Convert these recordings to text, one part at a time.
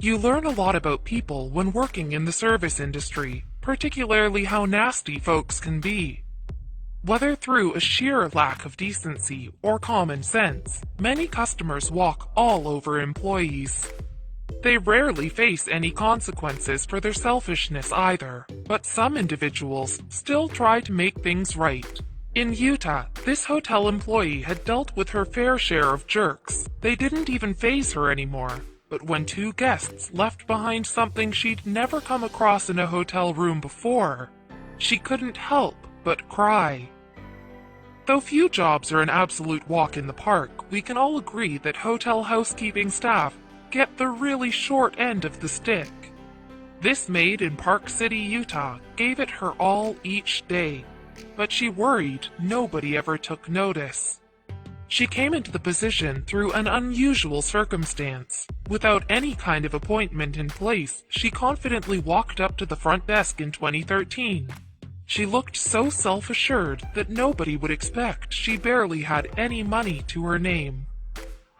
You learn a lot about people when working in the service industry, particularly how nasty folks can be. Whether through a sheer lack of decency or common sense, many customers walk all over employees. They rarely face any consequences for their selfishness either, but some individuals still try to make things right. In Utah, this hotel employee had dealt with her fair share of jerks. They didn't even faze her anymore, but when two guests left behind something she'd never come across in a hotel room before, she couldn't help but cry. Though few jobs are an absolute walk in the park, we can all agree that hotel housekeeping staff get the really short end of the stick. This maid in Park City, Utah, gave it her all each day, but she worried nobody ever took notice. She came into the position through an unusual circumstance. Without any kind of appointment in place, she confidently walked up to the front desk in 2013. She looked so self-assured that nobody would expect she barely had any money to her name.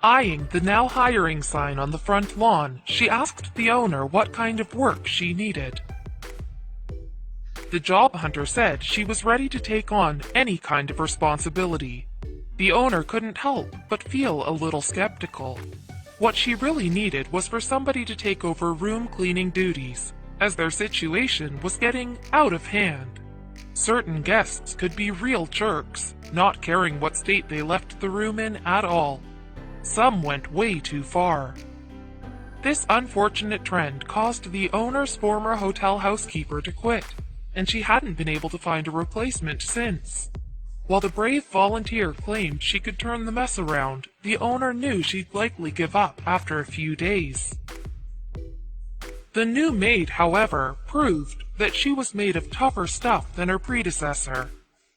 Eyeing the now hiring sign on the front lawn, she asked the owner what kind of work she needed. The job hunter said she was ready to take on any kind of responsibility. The owner couldn't help but feel a little skeptical. What she really needed was for somebody to take over room cleaning duties, as their situation was getting out of hand. Certain guests could be real jerks, not caring what state they left the room in at all. Some went way too far. This unfortunate trend caused the owner's former hotel housekeeper to quit, and she hadn't been able to find a replacement since. While the brave volunteer claimed she could turn the mess around, the owner knew she'd likely give up after a few days. The new maid, however, proved that she was made of tougher stuff than her predecessor.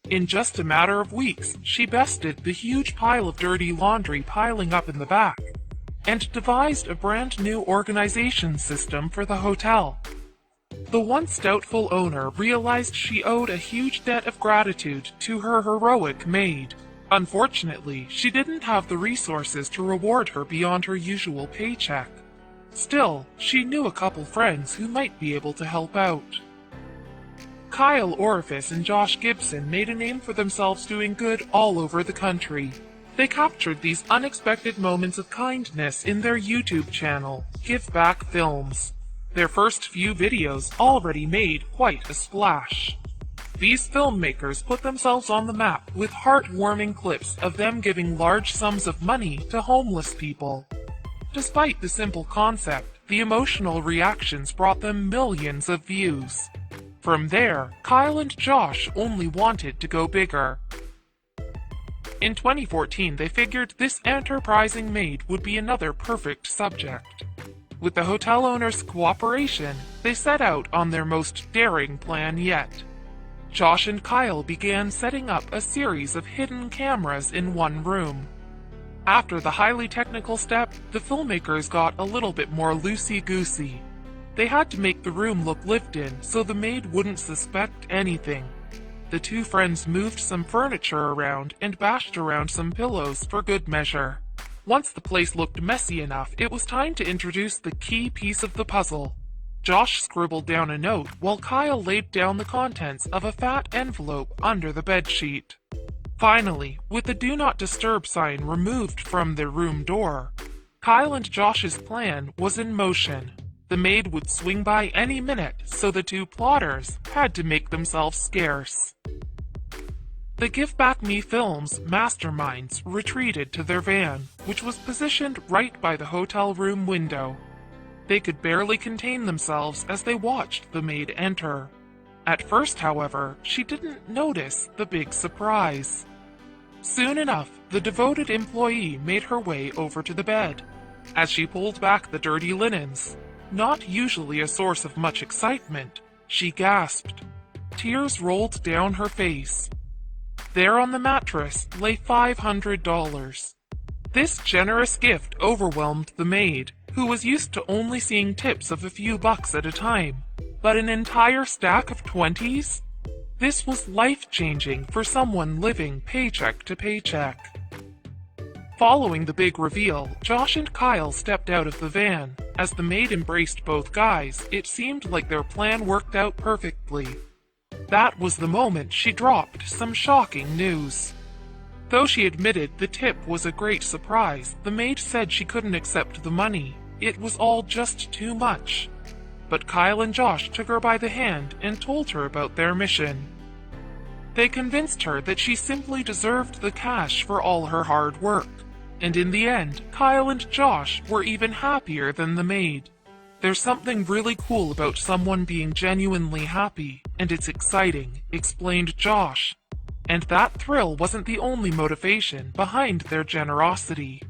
In just a matter of weeks, she bested the huge pile of dirty laundry piling up in the back, and devised a brand new organization system for the hotel. The once doubtful owner realized she owed a huge debt of gratitude to her heroic maid. Unfortunately, she didn't have the resources to reward her beyond her usual paycheck. Still, she knew a couple friends who might be able to help out. Kyle Orifice and Josh Gibson made a name for themselves doing good all over the country. They captured these unexpected moments of kindness in their YouTube channel, Give Back Films. Their first few videos already made quite a splash. These filmmakers put themselves on the map with heartwarming clips of them giving large sums of money to homeless people. Despite the simple concept, the emotional reactions brought them millions of views. From there, Kyle and Josh only wanted to go bigger. In 2014, they figured this enterprising maid would be another perfect subject. With the hotel owner's cooperation, they set out on their most daring plan yet. Josh and Kyle began setting up a series of hidden cameras in one room. After the highly technical step, the filmmakers got a little bit more loosey-goosey. They had to make the room look lived in so the maid wouldn't suspect anything. The two friends moved some furniture around and bashed around some pillows for good measure. Once the place looked messy enough, it was time to introduce the key piece of the puzzle. Josh scribbled down a note while Kyle laid down the contents of a fat envelope under the bedsheet. Finally, with the Do Not Disturb sign removed from their room door, Kyle and Josh's plan was in motion. The maid would swing by any minute, so the two plotters had to make themselves scarce. The Give Back Me Films masterminds retreated to their van, which was positioned right by the hotel room window. They could barely contain themselves as they watched the maid enter. At first, however, she didn't notice the big surprise. Soon enough, the devoted employee made her way over to the bed. As she pulled back the dirty linens, not usually a source of much excitement, she gasped. Tears rolled down her face. There on the mattress lay $500. This generous gift overwhelmed the maid, who was used to only seeing tips of a few bucks at a time. But an entire stack of 20s? This was life-changing for someone living paycheck to paycheck. Following the big reveal, Josh and Kyle stepped out of the van. As the maid embraced both guys, it seemed like their plan worked out perfectly. That was the moment she dropped some shocking news. Though she admitted the tip was a great surprise, the maid said she couldn't accept the money. It was all just too much. But Kyle and Josh took her by the hand and told her about their mission. They convinced her that she simply deserved the cash for all her hard work. And in the end, Kyle and Josh were even happier than the maid. There's something really cool about someone being genuinely happy, and it's exciting, explained Josh. And that thrill wasn't the only motivation behind their generosity.